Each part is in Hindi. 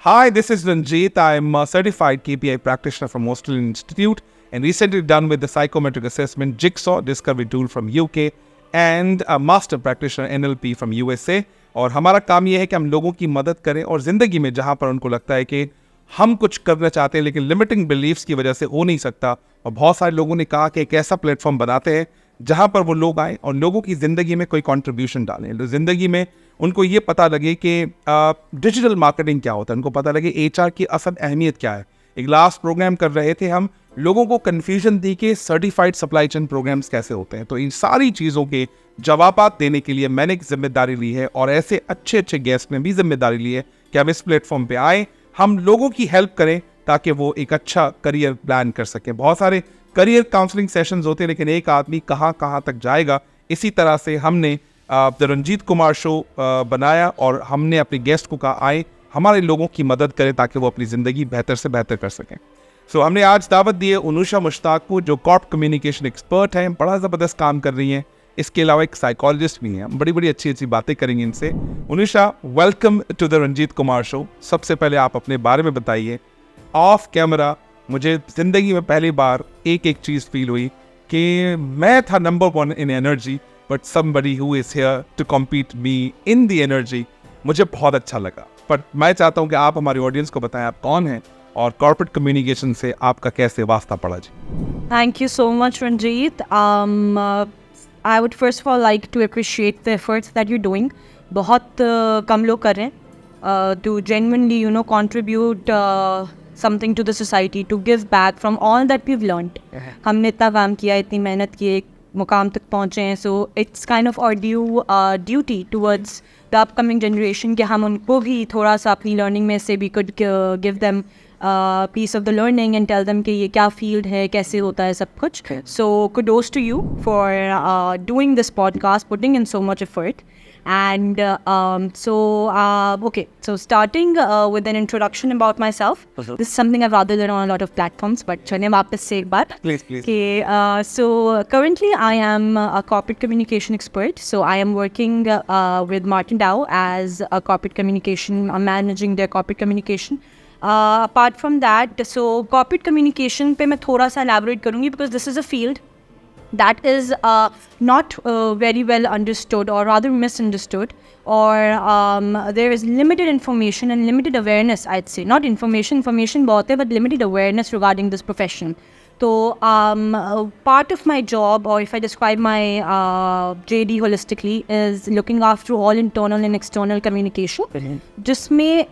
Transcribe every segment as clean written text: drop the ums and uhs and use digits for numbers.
Hi, this is Ranjit. I'm a certified KPI practitioner from Australian Institute and recently done with the psychometric assessment Jigsaw discovery tool from UK and a master practitioner NLP from USA. और हमारा काम ये है कि हम लोगों की मदद करें और ज़िंदगी में जहाँ पर उनको लगता है कि हम कुछ करना चाहते हैं लेकिन लिमिटिंग बिलीव्स की वजह से हो नहीं सकता, और बहुत सारे लोगों ने कहा कि एक ऐसा प्लेटफॉर्म बनाते हैं जहाँ पर वो लोग आए और लोगों की ज़िंदगी में कोई कंट्रीब्यूशन डालें, तो ज़िंदगी में उनको ये पता लगे कि डिजिटल मार्केटिंग क्या होता है, उनको पता लगे HR की असल अहमियत क्या है। एक लास्ट प्रोग्राम कर रहे थे हम, लोगों को कन्फ्यूजन दी कि सर्टिफाइड सप्लाई चेन प्रोग्राम्स कैसे होते हैं, तो इन सारी चीज़ों के जवाब देने के लिए मैंने एक जिम्मेदारी ली है और ऐसे अच्छे अच्छे गेस्ट ने भी जिम्मेदारी ली है कि हम इस प्लेटफॉर्म पे आए, हम लोगों की हेल्प करें ताकि वो एक अच्छा करियर प्लान कर सकें। बहुत सारे करियर काउंसलिंग सेशंस होते हैं लेकिन एक आदमी कहाँ कहाँ तक जाएगा, इसी तरह से हमने द रंजीत कुमार शो बनाया और हमने अपने गेस्ट को कहा आए हमारे लोगों की मदद करें ताकि वो अपनी ज़िंदगी बेहतर से बेहतर कर सकें। सो हमने आज दावत दी है उनुषा मुश्ताक को, जो कॉर्प कम्युनिकेशन एक्सपर्ट हैं, बड़ा ज़बरदस्त काम कर रही हैं, इसके अलावा एक साइकोलॉजिस्ट भी हैं। हम बड़ी बड़ी अच्छी अच्छी बातें करेंगे इनसे। Unusha, welcome to the Ranjit Kumar show. सबसे पहले आप अपने बारे में बताइए। ऑफ कैमरा मुझे ज़िंदगी में पहली बार एक चीज़ फील हुई कि मैं था number 1 in energy, but somebody who is here to compete me in the energy, मुझे बहुत अच्छा लगा। बट मैं चाहता हूँ कि आप हमारी ऑडियंस को बताएं आप कौन हैं और कॉर्पोरेट कम्युनिकेशन से आपका कैसे वास्ता पड़ा जी। Thank you so much, Ranjit. I would first of all like to appreciate the efforts that you're doing. बहुत कम लोग कर रहे हैं to genuinely, contribute something to the society, to give back from all that we've learned. हमने इतना काम किया, इतनी मेहनत की, एक मुकाम तक पहुँचे हैं, so it's kind of our duty towards the upcoming generation कि हम उनको भी थोड़ा सा अपनी learning में से we could give them piece of the learning and tell them कि ये क्या field है, कैसे होता है सब कुछ. So kudos to you for doing this podcast, putting in so much effort. And so starting with an introduction about myself. This is something I've rather done on a lot of platforms, but चलिए वापस से एक बार. Please. Okay, so currently I am a corporate communication expert. So I am working with Martin Dow as a corporate communication. I'm managing their corporate communication. Apart from that, so corporate communication पे मैं थोड़ा सा elaborate करूँगी because this is a field that is not very well understood, or rather misunderstood, or there is limited information and limited awareness, I'd say. Not information बहुत है, but limited awareness regarding this profession. So part of my job, or if I describe my JD holistically, is looking after all internal and external communication, जिसमें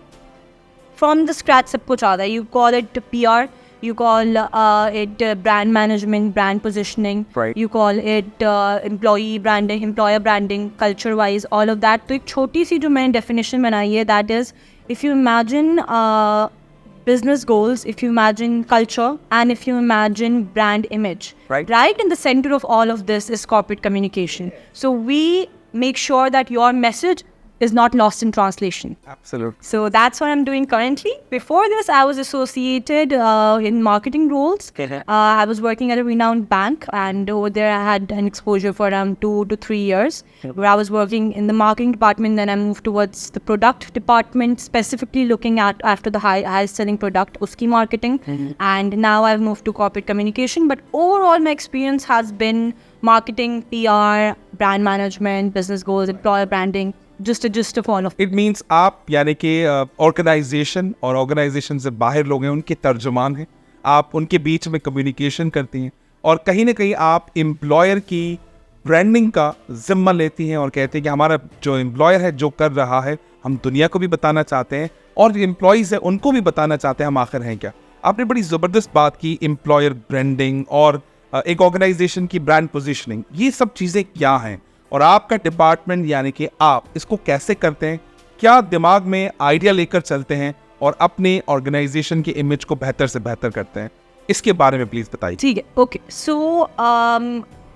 from the scratch सब कुछ आता है. You call it PR, you call it brand management, brand positioning, right. You call it employee branding, employer branding, culture wise, all of that. तो एक छोटी सी जो मैंने definition बनाई है, that is, if you imagine business goals, if you imagine culture, and if you imagine brand image, right in the center of all of this is corporate communication. So we make sure that your message is not lost in translation. Absolutely. So that's what I'm doing currently. Before this, I was associated in marketing roles. I was working at a renowned bank, and over there I had an exposure for around 2 to 3 years, where I was working in the marketing department. Then I moved towards the product department, specifically looking at after the highest selling product, uski marketing. And now I've moved to corporate communication. But overall, my experience has been marketing, PR, brand management, business goals, employer branding. Just a gist of all of it. It means आप यानी कि ऑर्गेनाइजेशन और ऑर्गेनाइजेशन से बाहर लोग हैं, उनके तर्जुमान हैं, आप उनके बीच में कम्युनिकेशन करती हैं और कहीं ना कहीं आप एम्प्लॉयर की ब्रांडिंग का जिम्मा लेती हैं और कहते हैं कि हमारा जो एम्प्लॉयर है जो कर रहा है हम दुनिया को भी बताना चाहते हैं और जो एम्प्लॉयज़ हैं उनको भी बताना चाहते हैं हम आखिर हैं क्या। आपने बड़ी ज़बरदस्त बात की एम्प्लॉयर ब्रांडिंग और एक ऑर्गेनाइजेशन की ब्रांड पोजिशनिंग, ये सब चीज़ें क्या हैं और आपका डिपार्टमेंट यानी कि आप इसको कैसे करते हैं, क्या दिमाग में आइडिया लेकर चलते हैं और अपने ऑर्गेनाइजेशन की इमेज को बेहतर से बेहतर करते हैं, इसके बारे में प्लीज बताइए। ठीक है, ओके। सो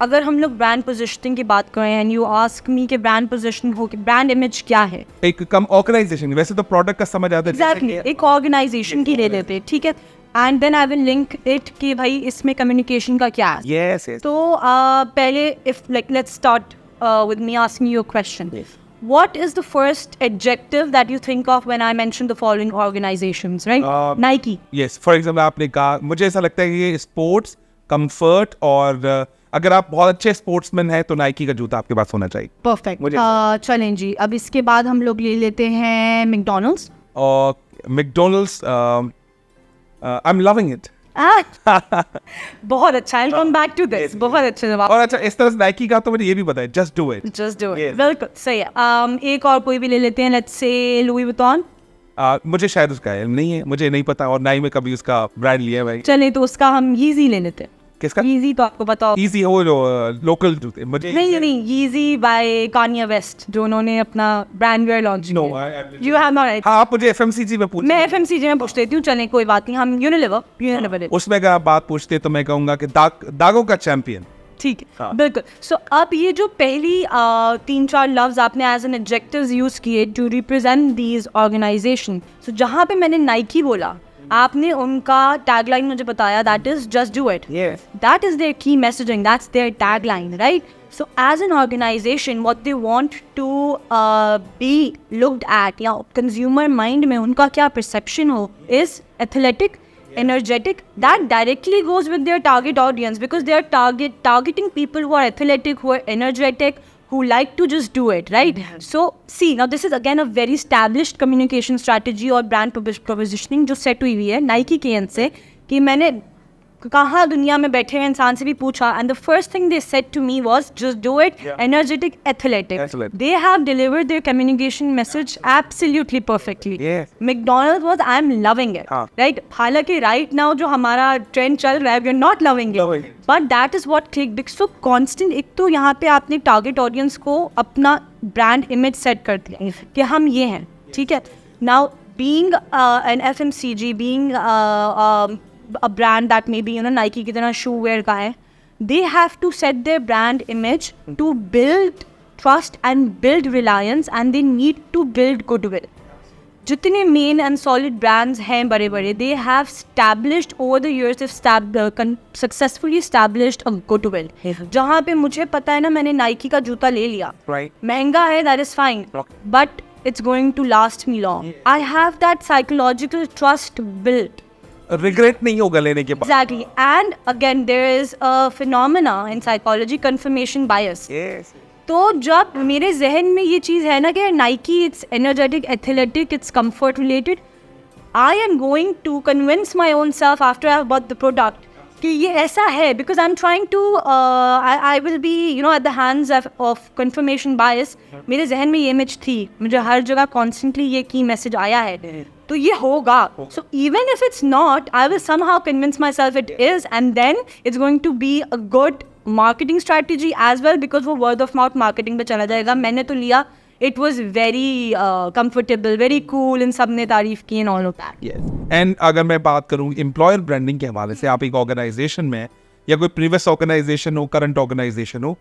अगर हम लोग ब्रांड पोजीशनिंग की बात करें एंड यू आस्क मी कि ब्रांड पोजीशन हो कि ब्रांड इमेज क्या है, एक कम ऑर्गेनाइजेशन, वैसे तो प्रोडक्ट का समझ आता है एग्जैक्टली, एक ऑर्गेनाइजेशन की ले लेते हैं, ठीक है, and then I will link it कि भाई इसमें कम्युनिकेशन का क्या है। यस। तो पहले if like let's start with me asking you a question. what is the first adjective that you think of when I mention the following organizations, right? Nike. Yes, for example आपने कहा, मुझे ऐसा लगता है कि ये स्पोर्ट्स, कंफर्ट और अगर आप बहुत अच्छे स्पोर्ट्समैन हैं तो नाइकी का जूता आपके पास होना चाहिए. परफेक्ट. चलें जी, अब इसके बाद हम लोग ले लेते हैं मैकडोनल्ड्स. और McDonald's, I am loving it. बहुत अच्छा. I'll come back to this. बहुत अच्छे जवाब. और अच्छा, इस तरह से नाइकी का तो मुझे ये भी पता है, just do it. Just do it. Yes. बिल्कुल सही है. एक और कोई भी ले लेते हैं. Let's say Louis Vuitton. मुझे शायद उसका इल्म नहीं है, मुझे नहीं पता, और ना ही मैं कभी उसका ब्रांड लिया है भाई. चले तो उसका हम Yeezy ले लेते हैं. किसका? Yeezy तो आपको पता हो. इजी हो जो लोकल जूते. मुझे नहीं, Yeezy by Kanye West, जो उन्होंने अपना ब्रांड वेयर लॉन्च नो, किया. You have not right. हाँ, आप मुझे एफएमसीजी में पूछ. मैं FMCG में पूछ लेती हूँ. चलें कोई बात नहीं. हम Unilever. उसमें अगर आप बात पूछते तो मैं कहूँगा कि दागों का चैंपियन. ठीक है. हाँ. बिल्कुल. सो अब ये जो पहली 3-4 लफ्ज आपने एज एन एडजेक्टिव्स यूज किए टू रिप्रेजेंट दीज ऑर्गेनाइजेशन. सो जहाँ पे मैंने नाइकी बोला, आपने उनका टैगलाइन मुझे बताया, that is just do it. That is their key messaging. That's their tagline, right? So as an organization, what they want to be looked at, या consumer mind में उनका क्या perception हो, is athletic, energetic. That directly goes with their target audience, because they are targeting people who are athletic, who are energetic, who like to just do it, right? So see, now this is again a very established communication strategy और brand positioning जो set हुई है Nike के end से, कि मैंने कहाँ दुनिया में बैठे हुए इंसान से भी पूछा, and the first thing they said to me was just do it. Energetic, athletic. They have delivered their communication message absolutely perfectly. McDonald's was I'm loving it. Right? हालांकि right now जो हमारा trend चल रहा है, we're not loving it. But that is what clicked. So constant, एक तो यहाँ पे आपने target audience को अपना brand image set कर दिया कि हम ये हैं, ठीक है. Now being an FMCG, being a brand that maybe Nike की तरह shoe wear का है, they have to set their brand image to build trust and build reliance, and they need to build goodwill. जितने main and solid brands हैं बड़े बड़े, they have established over the years, they've successfully established a goodwill. जहाँ पे मुझे पता है ना, मैंने Nike का जूता ले लिया, महंगा है, that is fine, but it's going to last me long. I have that psychological trust built. Regret नहीं होगा लेने के बाद. Exactly. And again, there is a phenomena in psychology, confirmation bias. Yes. तो जब मेरे जहन में ये चीज़ है ना कि Nike, it's energetic, athletic, it's comfort related, I am going to convince my own self after I've bought the product कि ये ऐसा है, because I'm trying to I will be at the hands of confirmation bias. मेरे जहन में ये इमेज थी, मुझे हर जगह constantly ये की मैसेज आया है, तो ये होगा. So even if it's not, I will somehow convince myself it is, and then it's going to be a good marketing strategy as well, because वो word of mouth marketing पे चला जाएगा. मैंने तो लिया, it was very comfortable, very cool, इन सब ने तारीफ की and all of that. Yes. And अगर मैं बात करूँ एम्प्लॉयर ब्रांडिंग के हवाले से, आप एक ऑर्गेनाइजेशन में या कोई प्रीवियस ऑर्गेनाइजेशन हो, करंट ऑर्गेनाइजेशन हो,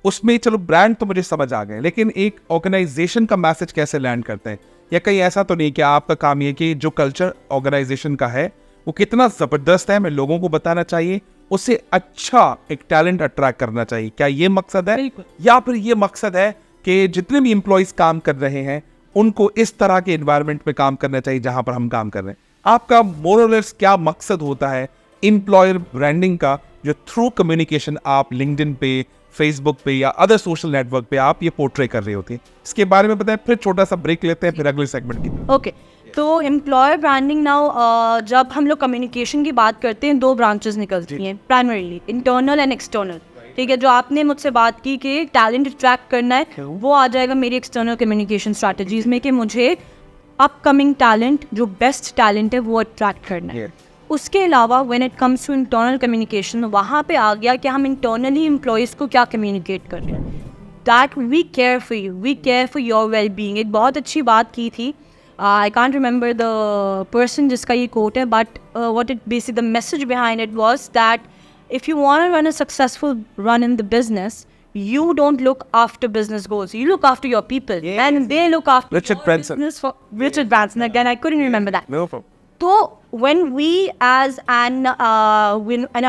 उसमें चलो ब्रांड तो मुझे समझ आ गए, लेकिन एक ऑर्गेनाइजेशन का मैसेज कैसे लैंड करते हैं, या कहीं ऐसा तो नहीं कि आपका काम ये कि जो कल्चर ऑर्गेनाइजेशन का है वो कितना ज़बरदस्त है, मैं लोगों को बताना चाहिए, उससे अच्छा एक टैलेंट अट्रैक्ट करना चाहिए. क्या ये मकसद है, या फिर ये मकसद है कि जितने भी एम्प्लॉयज काम कर रहे हैं उनको इस तरह के एनवायरनमेंट में काम करना चाहिए जहां पर हम काम कर रहे हैं? आपका मोरलेस क्या मकसद होता है एम्प्लॉयर ब्रांडिंग का, जो थ्रू कम्युनिकेशन आप लिंक्डइन पे, फेसबुक पे या अदर सोशल नेटवर्क पे आप ये पोर्ट्रे कर रहे होते हैं? इसके बारे में बताएं, फिर छोटा सा ब्रेक लेते हैं, फिर अगले सेगमेंट की. ओके. तो एम्प्लॉयर ब्रांडिंग नाउ, जब हम लोग कम्युनिकेशन की बात करते हैं, 2 ब्रांचेस निकलती हैं प्राइमरीली, इंटरनल एंड एक्सटर्नल. ठीक है, जो आपने मुझसे बात की कि टैलेंट अट्रैक्ट करना है, वो आ जाएगा मेरी एक्सटर्नल कम्युनिकेशन स्ट्रैटेजीज में, कि मुझे अपकमिंग टैलेंट, जो बेस्ट टैलेंट है, वो अट्रैक्ट करना है. उसके अलावा when it comes to internal communication, वहाँ पे आ गया कि हम इंटरनली एम्प्लॉयज़ को क्या कम्युनिकेट कर रहे हैं. That we care for you, we care for your well being. एक बहुत अच्छी बात की थी, I can't remember the person जिसका ये कोट है, but what it basic the message behind it was that if you want to run a successful run in the business, you don't look after business goals, you look after your people. And they look after Richard Branson. business for Richard Branson. Again, I couldn't remember that. No problem. So when we as an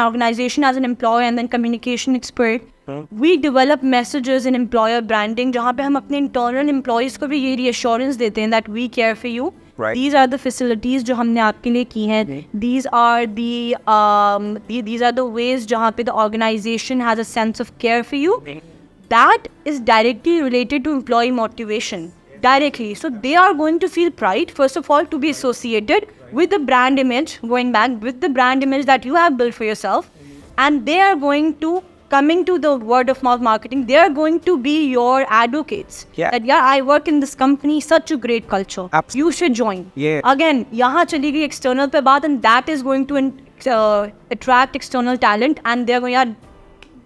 organization, as an employer and then communication expert, we develop messages in employer branding जहाँ पे हम अपने इंटरनल एम्प्लॉयज़ को भी ये रीअश्योरेंस देते हैं that we care for you. Right. These are the facilities जो हमने आपके लिए की हैं. These are the ways जहाँ पे the organization has a sense of care for you. That is directly related to employee motivation. Directly. So they are going to feel pride, first of all, to be associated with the brand image, going back with the brand image that you have built for yourself. And they are going to, coming to the word of mouth marketing, they are going to be your advocates. Yeah. That I work in this company, such a great culture. Absolutely. You should join. Yeah. Again, यहाँ चली गई external पे बात, and that is going to attract external talent, and they're going, यार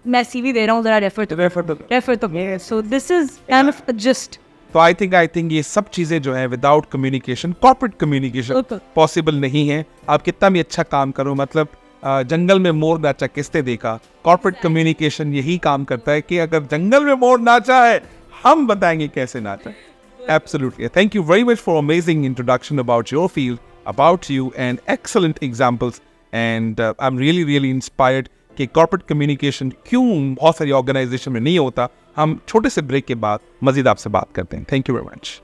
मैं CV दे रहा हूँ, जरा refer to me. So this is kind of a gist. तो आई थिंक ये सब चीजें जो है without communication, corporate communication possible नहीं है. आप कितना भी अच्छा काम करो, मतलब जंगल में मोर नाचा किसने देखा. कॉर्पोरेट कम्युनिकेशन यही काम करता है कि अगर जंगल में मोर नाचा है, हम बताएंगे कैसे नाचा. Absolutely. Thank you very much for amazing introduction about your field, about you, and excellent examples. And I'm really inspired कि कॉर्पोरेट कम्युनिकेशन क्यों बहुत सारी ऑर्गेनाइजेशन में नहीं होता. हम छोटे से ब्रेक के बाद मजीद आपसे बात करते हैं. Thank you very much.